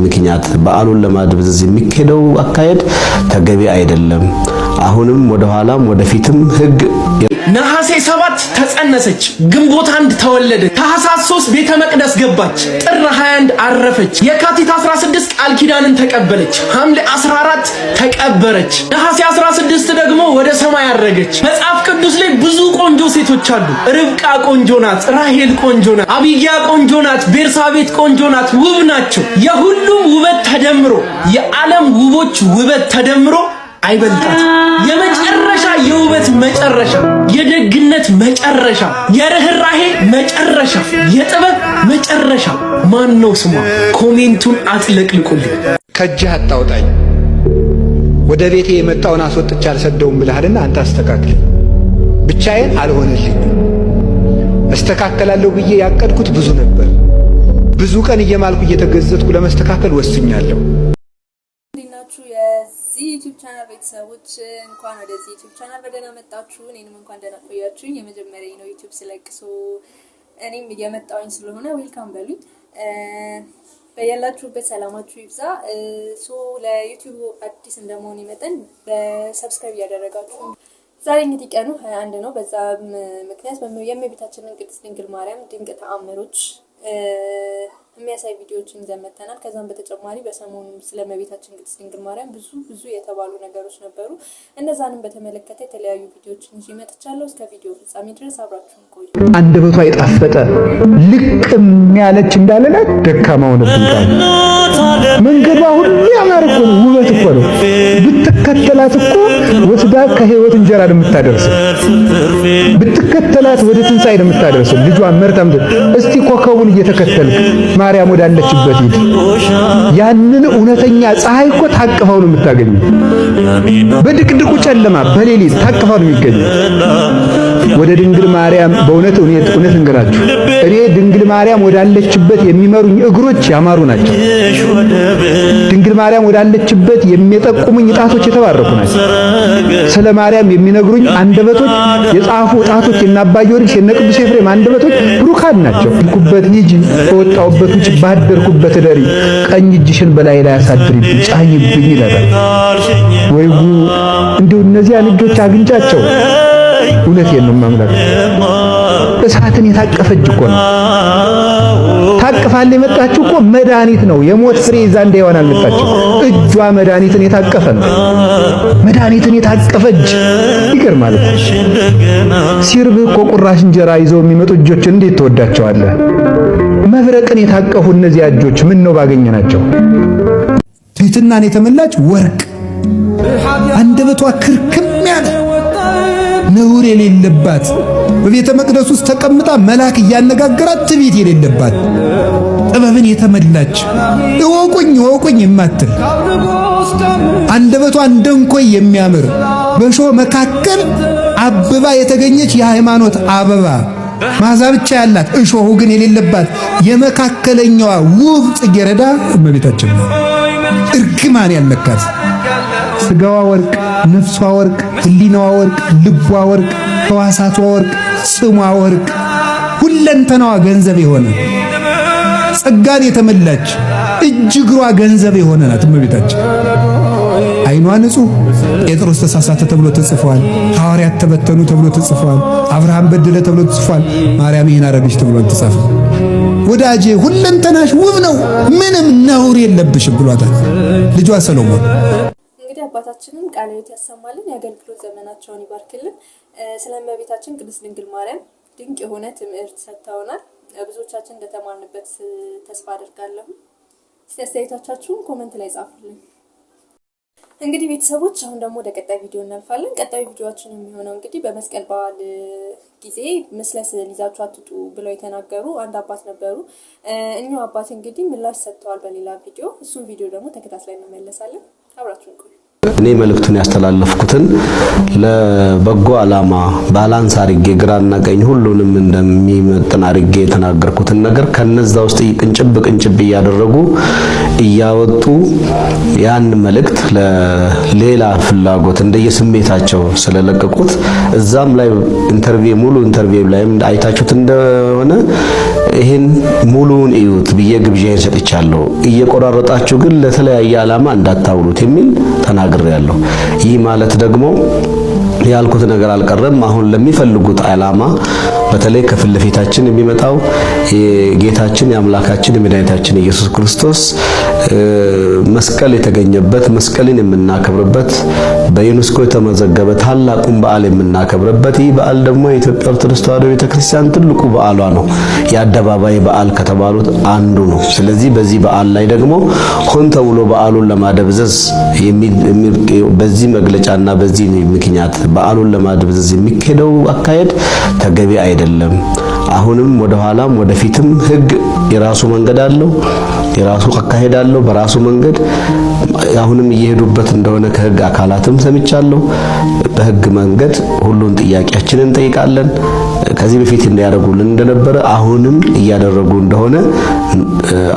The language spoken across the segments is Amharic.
ምክንያት በዓሉን ለማድበዝበዝ የሚካሄደው አካሄድ ተገቢ አይደለም። አሁንም ወደ ኋላም ወደፊትም ህግ ነሐሴ 7 ተጸነሰች፣ ግንቦት 1 ተወለደች፣ ታኅሳስ 3 ቤተ መቅደስ ገባች፣ ጥር 21 አረፈች፣ የካቲት 16 ቃል ኪዳንን ተቀበለች፣ ሐምሌ 14 ተቀበረች፣ ነሐሴ 16 ደግሞ ወደ ሰማይ አረገች። መጽሐፍ ቅዱስ ላይ ብዙ ቆንጆ ሴቶች አሉ። ርብቃ ቆንጆ ናት፣ ራሄል ቆንጆ ናት፣ አቢግያ ቆንጆ ናት፣ ቤርሳቤት ቆንጆ ናት፣ ውብ ናቸው። የሁሉም ውበት ተደምሮ የዓለም ውቦች ውበት ተደምሮ አይበልጣት። የመጨረሻ የውበት መጨረሻ፣ የደግነት መጨረሻ፣ የርህራሄ መጨረሻ፣ የጥበብ መጨረሻ ማን ነው ስሟ? ኮሜንቱን አጥለቅልቁልኝ። ከእጅህ አታውጣኝ፣ ወደ ቤቴ የመጣውን አስወጥቼ አልሰደውም ብለሃልና አንተ አስተካክል። ብቻዬን አልሆነልኝም። እስተካከላለሁ ብዬ ያቀድኩት ብዙ ነበር። ብዙ ቀን እየማልኩ እየተገዘትኩ ለመስተካከል ወስኛለሁ። ዩቲዩብ ቻናል ቤተሰቦች እንኳን ወደዚህ ዩቲዩብ ቻናል በደህና መጣችሁ። እኔንም እንኳን ደህና ቆያችሁኝ። የመጀመሪያ ነው ዩቲዩብ ስለቅሶ እኔም እየመጣሁኝ ስለሆነ ዌልካም በሉኝ። በያላችሁበት ሰላማችሁ ይብዛ። ለዩቲዩብ አዲስ እንደመሆን መጠን በሰብስክራይብ ያደረጋችሁ ዛሬ እንግዲህ ቀኑ 21 ነው። በዛ ምክንያት የእመቤታችንን ቅድስት ድንግል ማርያም ድንቅ ተአምሮች የሚያሳይ ቪዲዮዎችን ይዘን መጥተናል። ከዛም በተጨማሪ በሰሞኑ ስለ እመቤታችን ቅድስት ድንግል ማርያም ብዙ የተባሉ ነገሮች ነበሩ። እነዛንም በተመለከተ የተለያዩ ቪዲዮዎችን ይዤ መጥቻለሁ። እስከ ቪዲዮ ፍጻሜ ድረስ አብራችሁን ቆዩ። አንደበቷ የጣፈጠ ልቅም ያለች እንዳለላት ደካማው ነብንቃል። መንገዷ ሁሉ ያማረ እኮ ነው፣ ውበት እኮ ነው። ብትከተላት እኮ ወስዳ ከህይወት እንጀራ የምታደርስ ብትከተላት ወደ ትንሣኤ የምታደርስ ልጇን መርታም እስቲ ኮከቡን እየተከተልክ ማርያም ወዳለችበት ሂድ። ያንን እውነተኛ ፀሐይ እኮ ታቅፈው ነው የምታገኘው። በድቅድቁ ጨለማ በሌሊት ታቅፈው ነው የሚገኘው። ወደ ድንግል ማርያም በእውነት እንገራችሁ፣ እኔ ድንግል ማርያም ወዳለችበት የሚመሩኝ እግሮች ያማሩ ናቸው። ድንግል ማርያም ወዳለችበት የሚጠቁሙኝ ጣቶች የተባረኩ ናቸው። ስለ ማርያም የሚነግሩኝ አንደበቶች፣ የጻፉ ጣቶች፣ የነ አባ ጊዮርጊስ የነ ቅዱስ ኤፍሬም አንደበቶች ብሩካን ናቸው። ኩበት ሂጂ በወጣሁበት ውጭ ባደርኩበት ደሪ ቀኝ እጅሽን በላይ ላይ አሳድሪብኝ ጫኝብኝ ይላል። ወይጉ እንደው እነዚያ ልጆች አግኝቻቸው እውነቴን ነው ማምላክ እሳትን የታቀፈች እኮ ነው። ታቅፋለ የመጣችው እኮ መድኃኒት ነው። የሞት ፍሬ ይዛ እንደሆነ አልመጣችው። እጇ መድኃኒትን የታቀፈ ነው። መድኃኒትን የታቀፈች ይገርማል። ሲርብህ እኮ ቁራሽ እንጀራ ይዘው የሚመጡ እጆች እንዴት ተወዳቸዋለህ? መብረቅን የታቀፉ እነዚህ እጆች ምን ነው ባገኘናቸው። ትሕትናን የተመላች ወርቅ፣ አንደበቷ ክርክም ያለ ነውር የሌለባት በቤተ መቅደስ ውስጥ ተቀምጣ መልአክ እያነጋገራት ትዕቢት የሌለባት ጥበብን የተመላች እወቁኝ የማትል አንደበቷ እንደ እንኮይ የሚያምር በእሾህ መካከል አበባ የተገኘች የሃይማኖት አበባ ማዛ ብቻ ያላት እሾሁ ግን የሌለባት የመካከለኛዋ ውብ ጽጌረዳ እመቤታችን ነው። እርግማን ያለካት ስጋዋ ወርቅ፣ ነፍሷ ወርቅ፣ ህሊናዋ ወርቅ፣ ልቧ ወርቅ፣ ሕዋሳቷ ወርቅ፣ ጽሟ ወርቅ፣ ሁለንተናዋ ገንዘብ የሆነ ጸጋን የተመላች እጅ እግሯ ገንዘብ የሆነ ናት እመቤታችን። አይኗ ንጹሕ፣ ጴጥሮስ ተሳሳተ ተብሎ ተጽፏል። ሐዋርያት ተበተኑ ተብሎ ተጽፏል። አብርሃም በደለ ተብሎ ተጽፏል። ማርያም ይህን አረገች ተብሎ ተጻፈ። ወዳጄ ሁለንተናሽ ውብ ነው፣ ምንም ነውር የለብሽም ብሏታል ልጇ ሰሎሞን። እንግዲህ አባታችንን ቃለ ሕይወት ያሰማልን፣ የአገልግሎት ዘመናቸውን ይባርክልን። ስለ እመቤታችን ቅድስት ድንግል ማርያም ድንቅ የሆነ ትምህርት ሰጥተውናል። ብዙዎቻችን እንደተማርንበት ተስፋ አደርጋለሁ። እስቲ አስተያየታችሁን ኮሜንት ላይ ጻፉልኝ። እንግዲህ ቤተሰቦች አሁን ደግሞ ወደ ቀጣይ ቪዲዮ እናልፋለን። ቀጣይ ቪዲዮአችን የሚሆነው እንግዲህ በመስቀል በዓል ጊዜ ምስለ ስዕል ይዛችሁ አትጡ ብለው የተናገሩ አንድ አባት ነበሩ። እኚሁ አባት እንግዲህ ምላሽ ሰጥተዋል በሌላ ቪዲዮ። እሱን ቪዲዮ ደግሞ ተከታትለን እንመለሳለን። አብራችሁን ቆዩ። እኔ መልእክቱን ያስተላለፍኩትን ለበጎ ዓላማ ባላንስ አርጌ ግራና ቀኝ ሁሉንም እንደሚመጥን አርጌ የተናገርኩትን ነገር ከነዛ ውስጥ ቅንጭብ እያደረጉ እያወጡ ያን መልእክት ለሌላ ፍላጎት እንደየስሜታቸው ስለለቀቁት እዛም ላይ ሙሉ ኢንተርቪው ላይም አይታችሁት እንደሆነ ይሄን ሙሉውን እዩት ብዬ ግብዣዬን ሰጥቻለሁ። እየቆራረጣችሁ ግን ለተለያየ ዓላማ እንዳታውሉት የሚል ተናግሬያለሁ። ይህ ማለት ደግሞ ያልኩት ነገር አልቀረም። አሁን ለሚፈልጉት ዓላማ በተለይ ከፊት ለፊታችን የሚመጣው የጌታችን የአምላካችን የመድኃኒታችን ኢየሱስ ክርስቶስ መስቀል የተገኘበት መስቀልን የምናከብርበት በዩኔስኮ የተመዘገበ ታላቁን በዓል የምናከብርበት ይህ በዓል ደግሞ የኢትዮጵያ ኦርቶዶክስ ተዋሕዶ ቤተክርስቲያን ትልቁ በዓሏ ነው። የአደባባይ በዓል ከተባሉት አንዱ ነው። ስለዚህ በዚህ በዓል ላይ ደግሞ ሆን ተብሎ በዓሉን ለማደብዘዝ በዚህ መግለጫና በዚህ ምክንያት በዓሉን ለማደብዘዝ የሚካሄደው አካሄድ ተገቢ አይደለም። አሁንም ወደ ኋላም ወደፊትም ሕግ የራሱ መንገድ አለው፣ የራሱ አካሄድ አለው። በራሱ መንገድ አሁንም እየሄዱበት እንደሆነ ከሕግ አካላትም ሰምቻለሁ። በሕግ መንገድ ሁሉን ጥያቄያችንን እንጠይቃለን። ከዚህ በፊት እንዲያደርጉልን እንደነበረ አሁንም እያደረጉ እንደሆነ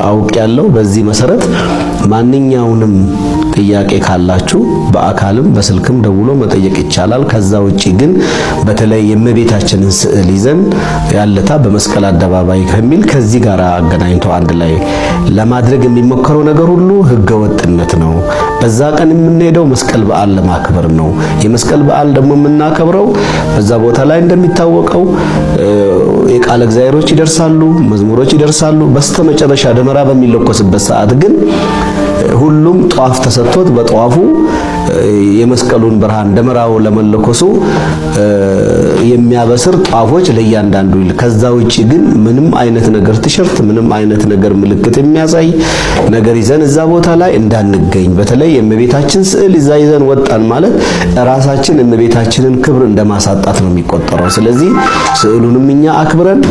አውቄያለሁ። በዚህ መሰረት ማንኛውንም ጥያቄ ካላችሁ በአካልም በስልክም ደውሎ መጠየቅ ይቻላል። ከዛ ውጪ ግን በተለይ የእመቤታችንን ስዕል ይዘን ያለታ በመስቀል አደባባይ ከሚል ከዚህ ጋር አገናኝቶ አንድ ላይ ለማድረግ የሚሞከረው ነገር ሁሉ ህገወጥነት ነው። በዛ ቀን የምንሄደው መስቀል በዓል ለማክበር ነው። የመስቀል በዓል ደግሞ የምናከብረው በዛ ቦታ ላይ እንደሚታወቀው የቃለ እግዚአብሔሮች ይደርሳሉ፣ መዝሙሮች ይደርሳሉ። በስተመጨረሻ ደመራ በሚለኮስበት ሰዓት ግን ሁሉም ጧፍ ተሰጥቶት በጧፉ የመስቀሉን ብርሃን ደመራው ለመለኮሱ የሚያበስር ጧፎች ለእያንዳንዱ ይል። ከዛ ውጪ ግን ምንም አይነት ነገር ቲሸርት፣ ምንም አይነት ነገር ምልክት የሚያሳይ ነገር ይዘን እዛ ቦታ ላይ እንዳንገኝ። በተለይ የእመቤታችን ስዕል ይዘን ወጣን ማለት ራሳችን የእመቤታችንን ክብር እንደማሳጣት ነው የሚቆጠረው። ስለዚህ ስዕሉንም እኛ አክብረን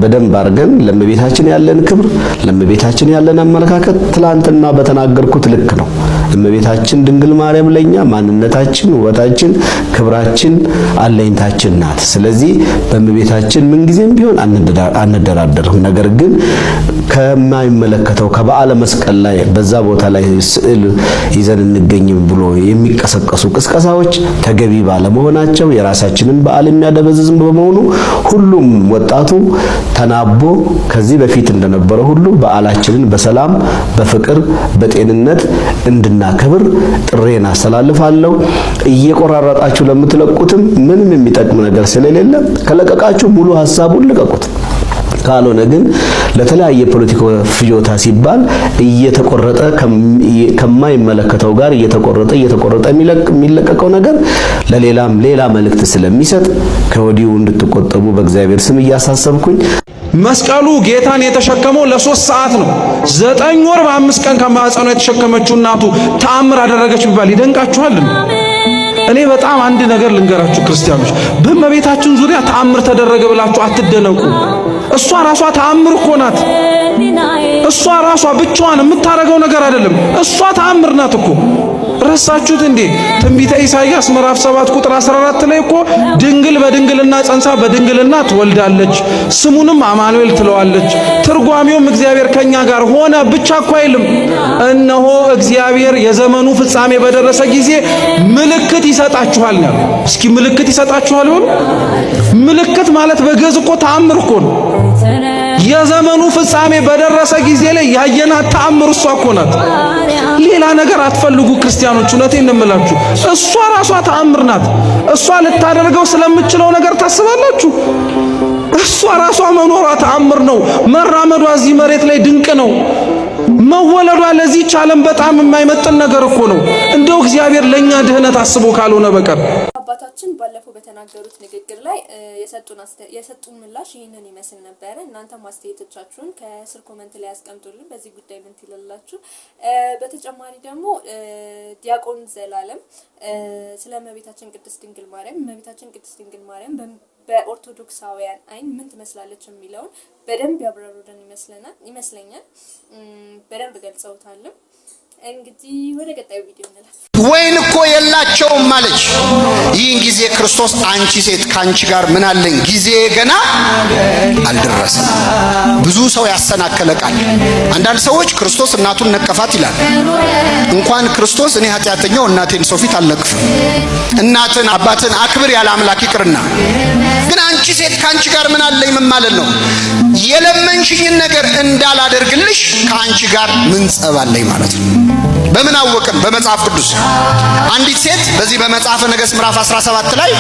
በደንብ አድርገን ለእመቤታችን ያለን ክብር፣ ለእመቤታችን ያለን አመለካከት ትላንትና በተናገርኩት ልክ ነው። እመቤታችን ድንግል ማርያም ለኛ ማንነታችን፣ ውበታችን፣ ክብራችን፣ አለኝታችን ናት። ስለዚህ በእመቤታችን ምንጊዜም ቢሆን አንደራደርም። ነገር ግን ከማይመለከተው ከበዓለ መስቀል ላይ በዛ ቦታ ላይ ስዕል ይዘን እንገኝም ብሎ የሚቀሰቀሱ ቅስቀሳዎች ተገቢ ባለመሆናቸው የራሳችንን በዓል የሚያደበዝዝም በመሆኑ ሁሉም ወጣቱ ተናቦ ከዚህ በፊት እንደነበረ ሁሉ በዓላችንን በሰላም በፍቅር በጤንነት እንድናከብር ጥሬን አስተላልፋለሁ። እየቆራረጣችሁ ለምትለቁትም ምንም የሚጠቅም ነገር ስለሌለ ከለቀቃችሁ ሙሉ ሐሳቡን ልቀቁት። ካልሆነ ግን ለተለያየ ፖለቲካ ፍጆታ ሲባል እየተቆረጠ ከማይመለከተው ጋር እየተቆረጠ የሚለቀቀው ነገር ሌላ መልእክት ስለሚሰጥ ከወዲሁ እንድትቆጠቡ በእግዚአብሔር ስም እያሳሰብኩኝ። መስቀሉ ጌታን የተሸከመው ለ3 ሰዓት ነው። 9 ወር በ5 ቀን ከማህፀኗ የተሸከመችው እናቱ ተአምር አደረገች ቢባል ይደንቃችኋል? እኔ በጣም አንድ ነገር ልንገራችሁ ክርስቲያኖች፣ በእመቤታችን ዙሪያ ተአምር ተደረገ ብላችሁ አትደነቁ። እሷ ራሷ ተአምር እኮ ናት። እሷ ራሷ ብቻዋን የምታረገው ነገር አይደለም። እሷ ተአምር ናት እኮ። ረሳችሁት እንዴ? ትንቢተ ኢሳይያስ ምዕራፍ 7 ቁጥር 14 ላይ እኮ ድንግል በድንግልና ጸንሳ በድንግልና ትወልዳለች፣ ስሙንም አማኑኤል ትለዋለች። ትርጓሜውም እግዚአብሔር ከኛ ጋር ሆነ ብቻ እኮ አይልም። እነሆ እግዚአብሔር የዘመኑ ፍጻሜ በደረሰ ጊዜ ምልክት ይሰጣችኋል ነው። እስኪ ምልክት ይሰጣችኋል በሉ። ምልክት ማለት በግዕዝ እኮ ተአምር እኮ ነው። የዘመኑ ፍጻሜ በደረሰ ጊዜ ላይ ያየናት ተአምር እሷ እኮ ናት። ሌላ ነገር አትፈልጉ ክርስቲያኖች፣ እውነቴን ነው የምላችሁ። እሷ ራሷ ተአምር ናት። እሷ ልታደርገው ስለምችለው ነገር ታስባላችሁ? እሷ ራሷ መኖሯ ተአምር ነው። መራመዷ እዚህ መሬት ላይ ድንቅ ነው። መወለዷ ለዚህች ዓለም በጣም የማይመጥን ነገር እኮ ነው። እንደው እግዚአብሔር ለኛ ድህነት አስቦ ካልሆነ በቀር። አባታችን ባለፈው በተናገሩት ንግግር ላይ የሰጡን ምላሽ ይህንን ይመስል ነበረ። እናንተም አስተያየቶቻችሁን ከስር ኮሜንት ላይ ያስቀምጡልን። በዚህ ጉዳይ ምን ትላላችሁ? በተጨማሪ ደግሞ ዲያቆን ዘላለም ስለ እመቤታችን ቅድስት ድንግል ማርያም በኦርቶዶክሳውያን አይን ምን ትመስላለች የሚለውን በደንብ ያብራሩልን ይመስለኛል። በደንብ ገልጸውታል። እንግዲህ ወደ ቀጣዩ ቪዲዮ እንላለን። ወይን እኮ የላቸውም አለች። ይህን ጊዜ ክርስቶስ አንቺ ሴት ካንቺ ጋር ምን አለኝ? ጊዜ ገና አልደረሰም። ብዙ ሰው ያሰናከለ ቃል። አንዳንድ ሰዎች ክርስቶስ እናቱን ነቀፋት ይላል። እንኳን ክርስቶስ እኔ ኃጢአተኛው እናቴን ሰው ፊት አልነቅፍም። እናትን አባትን አክብር ያለ አምላክ ይቅርና፣ ግን አንቺ ሴት ካንቺ ጋር ምን አለኝ ምን ማለት ነው? የለመንሽኝን ነገር እንዳላደርግልሽ ከአንቺ ጋር ምን ጸብ አለኝ ማለት ነው። በምን አወቅን? በመጽሐፍ ቅዱስ አንዲት ሴት በዚህ በመጽሐፈ ነገሥት ምዕራፍ 17 ላይ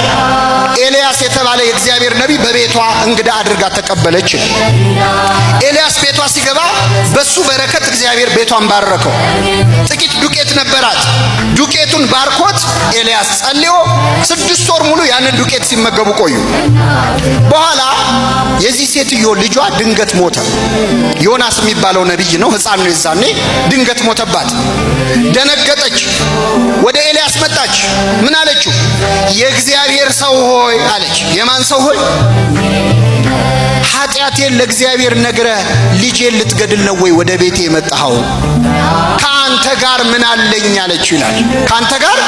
ኤልያስ የተባለ የእግዚአብሔር ነቢይ በቤቷ እንግዳ አድርጋ ተቀበለች። ኤልያስ ቤቷ ሲገባ በሱ በረከት እግዚአብሔር ቤቷን ባረከው። ጥቂት ዱቄት ነበራት። ዱቄቱን ባርኮት ኤልያስ ጸልዮ 6 ወር ሙሉ ያንን ዱቄት ሲመገቡ ቆዩ። በኋላ የዚህ ሴትዮ ልጇ ድንገት ሞተ። ዮናስ የሚባለው ነቢይ ነው፣ ሕፃን ነው። የዛኔ ድንገት ሞተባት። ደነገጠች። ወደ ኤልያስ መጣች። ምን አለችው? የእግዚአብሔር ሰው ሆይ አለች። የማን ሰው ሆይ? ኃጢአቴን ለእግዚአብሔር ነግረህ ልጄን ልትገድል ነው ወይ ወደ ቤቴ የመጣኸው? ከአንተ ጋር ምን አለኝ አለችው ይላል። ከአንተ ጋር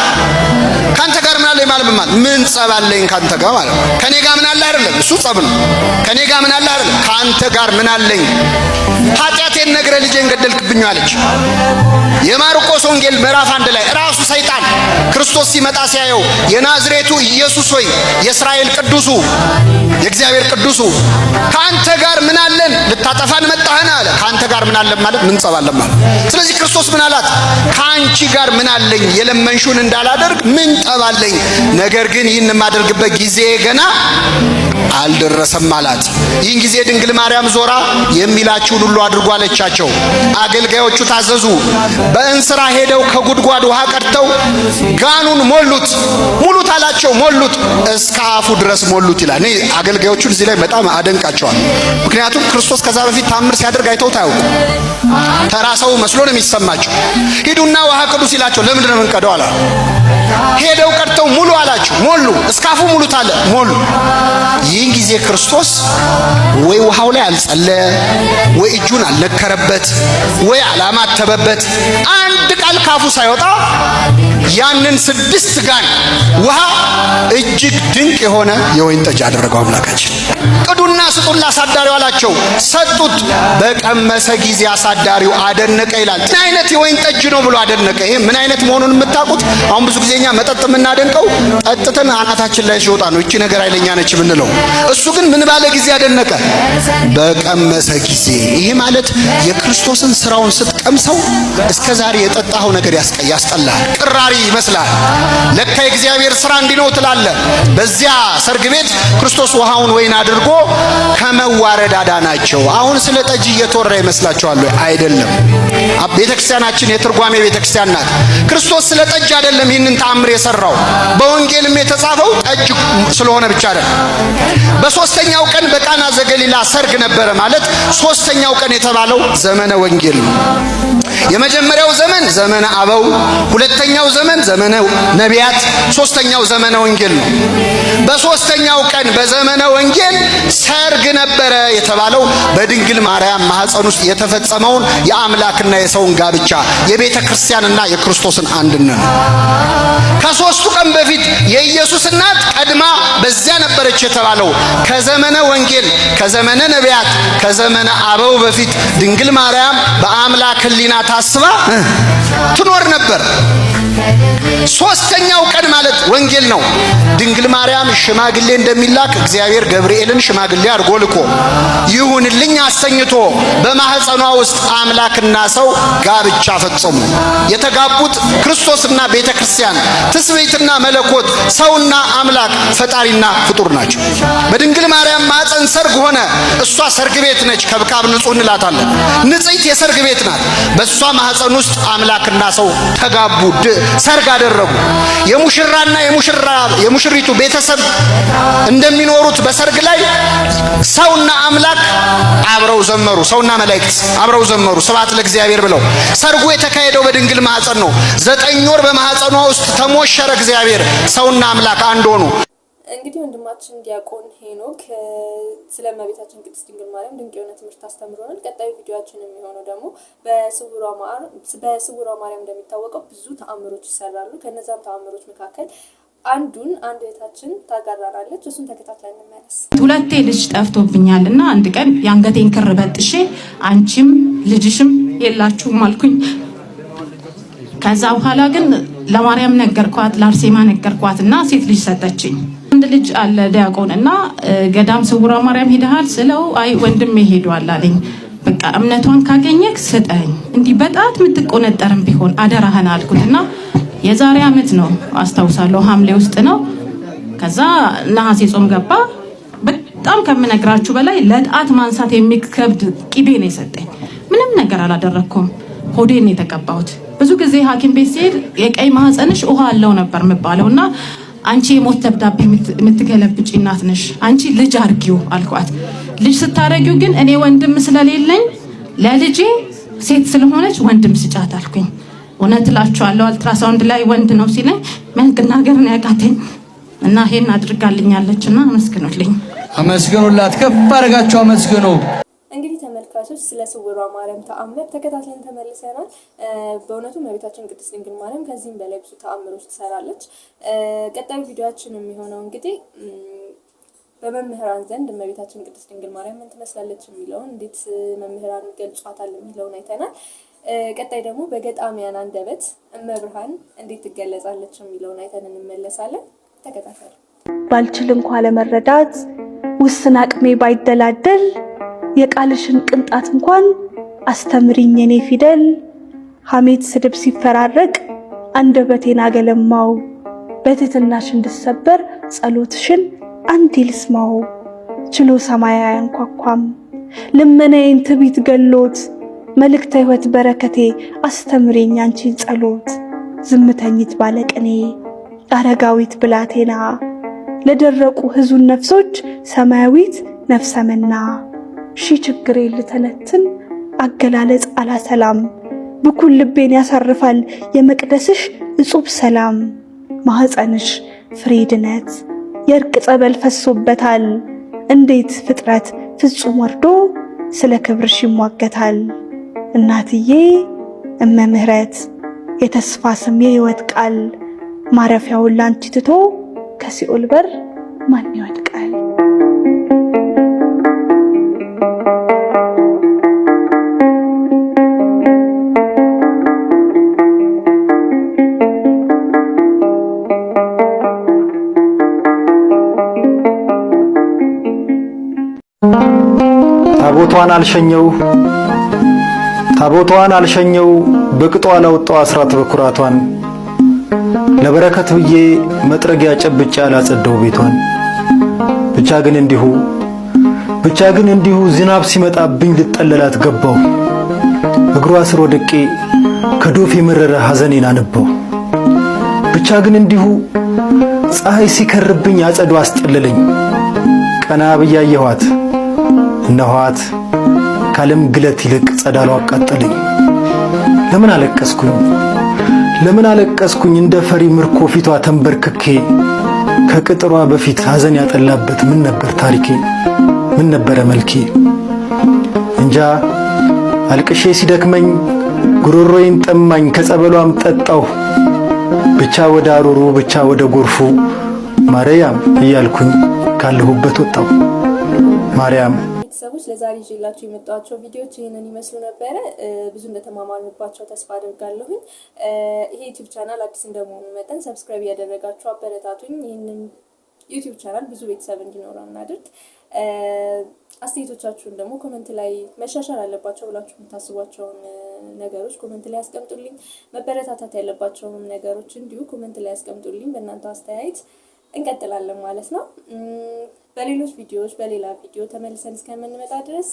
ምን አለኝ ማለት ምን ጸብ አለኝ ካንተ ጋር ማለት ነው። ከኔ ጋር ምን አለ አይደለም፣ እሱ ጸብ ነው። ከኔ ጋር ምን አለ አይደለም፣ ካንተ ጋር ምን አለኝ? ኃጢአቴን ነግረህ ልጄን ገደልክብኝ አለች። የማርቆስ ወንጌል ምዕራፍ 1 ላይ ራሱ ሰይጣን ክርስቶስ ሲመጣ ሲያየው የናዝሬቱ ኢየሱስ ሆይ የእስራኤል ቅዱሱ የእግዚአብሔር ቅዱሱ ካንተ ጋር ምን አለን? ልታጠፋን መጣህን አለ። ካንተ ጋር ምን አለን ማለት ምን ጸብ አለን ማለት። ስለዚህ ክርስቶስ ምን አላት? ካንቺ ጋር ምን አለኝ? የለመንሹን እንዳላደርግ ምን ጠብ አለኝ? ነገር ግን ይህን የማደርግበት ጊዜ ገና አልደረሰም አላት። ይህን ጊዜ ድንግል ማርያም ዞራ የሚላችሁን ሁሉ አድርጉ አለቻቸው። አገልጋዮቹ ታዘዙ። በእንስራ ሄደው ከጉድጓድ ውሃ ቀድተው ጋኑን ሙሉት አላቸው። ሞሉት፣ እስከ አፉ ድረስ ሞሉት ይላል። እኔ አገልጋዮቹን እዚህ ላይ በጣም አደንቃቸዋል። ምክንያቱም ክርስቶስ ከዛ በፊት ታምር ሲያደርግ አይተውት አያውቁ። ተራ ሰው መስሎ ነው የሚሰማቸው። ሂዱና ውሃ ቅዱ ሲላቸው ለምንድን ነው የምንቀደው አላ። ሄደው ቀድተው ሙሉ አላቸው። ሞሉ፣ እስከ አፉ ሙሉት አለ። ሞሉ። ይህን ጊዜ ክርስቶስ ወይ ውሃው ላይ አልጸለየ፣ ወይ እጁን አልነከረበት፣ ወይ አላማተበበት። አንድ ቃል ካፉ ሳይወጣ ያንን 6 ጋን ውሃ እጅግ ድንቅ የሆነ የወይን ጠጅ አደረገው አምላካችን። ቅዱና ስጡን ለአሳዳሪው አላቸው። ሰጡት። በቀመሰ ጊዜ አሳዳሪው አደነቀ ይላል። ምን አይነት የወይን ጠጅ ነው ብሎ አደነቀ። ይሄ ምን አይነት መሆኑን የምታውቁት አሁን ብዙ ጊዜኛ መጠጥ የምናደንቀው ጠጥተን አናታችን ላይ ሲወጣ ነው። እቺ ነገር ኃይለኛ ነች የምንለው። እሱ ግን ምን ባለ ጊዜ አደነቀ? በቀመሰ ጊዜ። ይሄ ማለት የክርስቶስን ስራውን ስትቀምሰው እስከ ዛሬ የጠጣኸው ነገር ያስጠላል፣ ቅራሪ ይመስላል። ለካ የእግዚአብሔር ስራ እንዲህ ነው ትላለህ። በዚያ ሰርግ ቤት ክርስቶስ ውሃውን ወይን አድርጎ ከመዋረድ አዳናቸው። አሁን ስለ ጠጅ እየተወራ ይመስላችኋል? አይደለም። ቤተክርስቲያናችን የትርጓሜ ቤተክርስቲያን ናት። ክርስቶስ ስለ ጠጅ አይደለም ይህንን ተአምር የሰራው። በወንጌልም የተጻፈው ጠጅ ስለሆነ ብቻ አይደለም። በሶስተኛው ቀን በቃና ዘገሊላ ሰርግ ነበረ ማለት ሶስተኛው ቀን የተባለው ዘመነ ወንጌል ነው። የመጀመሪያው ዘመን ዘመነ አበው፣ ሁለተኛው ዘመን ዘመነ ነቢያት፣ ሶስተኛው ዘመነ ወንጌል ነው። በሶስተኛው ቀን በዘመነ ወንጌል ሰርግ ነበረ የተባለው በድንግል ማርያም ማህፀን ውስጥ የተፈጸመውን የአምላክና የሰውን ጋብቻ የቤተ ክርስቲያንና የክርስቶስን አንድነት ነው። ከሶስቱ ቀን በፊት የኢየሱስ እናት ቀድማ በዚያ ነበረች የተባለው ከዘመነ ወንጌል፣ ከዘመነ ነቢያት፣ ከዘመነ አበው በፊት ድንግል ማርያም በአምላክ ሕሊና ታስባ ትኖር ነበር። ሶስተኛው ቀን ማለት ወንጌል ነው። ድንግል ማርያም ሽማግሌ እንደሚላክ እግዚአብሔር ገብርኤልን ሽማግሌ አድርጎ ልኮ ይሁንልኝ አሰኝቶ በማህፀኗ ውስጥ አምላክና ሰው ጋብቻ ፈጸሙ። የተጋቡት ክርስቶስና ቤተክርስቲያን፣ ትስብእትና መለኮት፣ ሰውና አምላክ፣ ፈጣሪና ፍጡር ናቸው። በድንግል ማርያም ማህፀን ሰርግ ሆነ። እሷ ሰርግ ቤት ነች። ከብካብ ንጹህ እንላታለን። ንጽሕት የሰርግ ቤት ናት። በእሷ ማህፀን ውስጥ አምላክና ሰው ተጋቡ፣ ሰርግ አደረጉ። የሙሽራና የሙሽሪቱ ቤተሰብ እንደሚኖሩት በሰርግ ላይ ሰውና አምላክ አብረው ዘመሩ። ሰውና መላእክት አብረው ዘመሩ ስብሐት ለእግዚአብሔር ብለው። ሰርጉ የተካሄደው በድንግል ማህፀን ነው። 9 ወር በማህፀኗ ውስጥ ተሞሸረ እግዚአብሔር። ሰውና አምላክ አንድ ሆኑ። እንግዲህ ወንድማችን ዲያቆን ሄኖክ ስለ እመቤታችን ቅድስት ድንግል ማርያም ድንቅ የሆነ ትምህርት አስተምሮናል። ቀጣዩ ቪዲዮአችን የሚሆነው ደግሞ በስውሯ ማርያም እንደሚታወቀው ብዙ ተአምሮች ይሰራሉ። ከነዛም ተአምሮች መካከል አንዱን አንድ እህታችን ታጋራናለች። እሱን ተከታትለን እንመለስ። ሁለቴ ልጅ ጠፍቶብኛልና አንድ ቀን የአንገቴን ክር በጥሼ አንቺም ልጅሽም የላችሁም አልኩኝ። ከዛ በኋላ ግን ለማርያም ነገርኳት፣ ለአርሴማ ነገርኳትና ሴት ልጅ ሰጠችኝ። አንድ ልጅ አለ ዲያቆን እና ገዳም ስውሯ ማርያም ሄደሃል ስለው አይ ወንድሜ ሄዷል አለኝ። በቃ እምነቷን ካገኘክ ስጠኝ፣ እንዲህ በጣት የምትቆነጠርም ቢሆን አደራህን አልኩትና የዛሬ ዓመት ነው አስታውሳለሁ፣ ሐምሌ ውስጥ ነው። ከዛ ነሐሴ ጾም ገባ። በጣም ከምነግራችሁ በላይ ለጣት ማንሳት የሚከብድ ቂቤ ነው የሰጠኝ። ምንም ነገር አላደረኩም፣ ሆዴን የተቀባሁት። ብዙ ጊዜ ሐኪም ቤት ሲሄድ የቀይ ማህፀንሽ ውሃ አለው ነበር የምባለውና አንቺ የሞት ደብዳቤ የምትገለብጪ እናት ነሽ፣ አንቺ ልጅ አርጊው አልኳት። ልጅ ስታረጊው ግን እኔ ወንድም ስለሌለኝ ለልጄ ሴት ስለሆነች ወንድም ስጫት አልኩኝ። እውነት እላችኋለሁ አልትራሳውንድ ላይ ወንድ ነው ሲለኝ መናገር ነው ያቃተኝ እና ይሄን አድርጋልኛለችና አመስግኑልኝ። አመስግኑላት፣ ከፍ አድርጋችሁ አመስግኑ። እንግዲህ ተመልካቾች ስለ ስውሯ ማርያም ተአምር ተከታትለን ተመልሰናል። በእውነቱ እመቤታችን ቅድስት ድንግል ማርያም ከዚህም በላይ ብዙ ተአምሮች ትሰራለች። ቀጣዩ ቪዲዮአችን የሚሆነው እንግዲህ በመምህራን ዘንድ እመቤታችን ቅድስት ድንግል ማርያም ምን ትመስላለች የሚለውን እንዴት መምህራን ገልጿታል የሚለውን አይተናል። ቀጣይ ደግሞ በገጣሚያን አንደበት እመብርሃን እንዴት ትገለጻለች የሚለውን አይተን እንመለሳለን። ተከታተሉ። ባልችል እንኳን ለመረዳት ውስን አቅሜ ባይደላደል የቃልሽን ቅንጣት እንኳን አስተምሪኝ የኔ ፊደል። ሐሜት ስድብ ሲፈራረቅ አንደበቴን አገለማው፣ በትህትናሽ እንድሰበር ጸሎትሽን አንዴ ልስማው። ችሎ ሰማይ አያንኳኳም ልመናዬን ትቢት ገሎት፣ መልእክተ ሕይወት በረከቴ አስተምሪኝ አንቺን ጸሎት። ዝምተኝት ባለቅኔ አረጋዊት ብላቴና፣ ለደረቁ ሕዙን ነፍሶች ሰማያዊት ነፍሰመና። ሺ ችግሬ ልተነትን አገላለጽ አላሰላም፣ ብኩል ልቤን ያሳርፋል የመቅደስሽ እጹብ ሰላም። ማህፀንሽ ፍሬ ድነት የእርቅ ጸበል ፈሶበታል፣ እንዴት ፍጥረት ፍጹም ወርዶ ስለ ክብርሽ ይሟገታል። እናትዬ እመምህረት የተስፋ ስም የሕይወት ቃል፣ ማረፊያውን ላንቺ ትቶ ከሲኦል በር ማን ይወድቃል? ታቦቷን አልሸኘው በቅጧ ላወጣው አስራት በኩራቷን፣ ለበረከት ብዬ መጥረጊያ ጨብጬ ያላጸደው ቤቷን። ብቻ ግን እንዲሁ ዝናብ ሲመጣብኝ ልጠለላት ገባው፣ እግሯ ስር ወድቄ ከዶፍ የመረረ ሐዘኔን አነባው። ብቻ ግን እንዲሁ ፀሐይ ሲከርብኝ አጸዱ አስጠለለኝ፣ ቀና ብዬ አየኋት እነኋት ካለም ግለት ይልቅ ጸዳሏ አቃጠለኝ። ለምን አለቀስኩኝ እንደ ፈሪ ምርኮ ፊቷ ተንበርክኬ፣ ከቅጥሯ በፊት ሐዘን ያጠላበት ምን ነበር ታሪኬ፣ ምን ነበረ መልኬ። እንጃ አልቅሼ ሲደክመኝ ጉሮሮዬን ጠማኝ ከጸበሏም ጠጣሁ፣ ብቻ ወደ አሩሩ ብቻ ወደ ጎርፉ ማርያም እያልኩኝ ካለሁበት ወጣሁ። ማርያም ቤተሰቦች ለዛሬ ይዤላችሁ የመጣኋቸው ቪዲዮዎች ይህንን ይመስሉ ነበረ። ብዙ እንደተማማርንባቸው ተስፋ አድርጋለሁኝ። ይሄ ዩቲዩብ ቻናል አዲስ እንደመሆኑ መጠን ሰብስክራይብ እያደረጋችሁ አበረታቱኝ። ይህንን ዩቲዩብ ቻናል ብዙ ቤተሰብ እንዲኖረው እናድርግ። አስተያየቶቻችሁን ደግሞ ኮሜንት ላይ መሻሻል አለባቸው ብላችሁ የምታስቧቸውን ነገሮች ኮሜንት ላይ ያስቀምጡልኝ። መበረታታት ያለባቸውን ነገሮች እንዲሁ ኮሜንት ላይ ያስቀምጡልኝ። በእናንተ አስተያየት እንቀጥላለን ማለት ነው። በሌሎች ቪዲዮዎች በሌላ ቪዲዮ ተመልሰን እስከምንመጣ ድረስ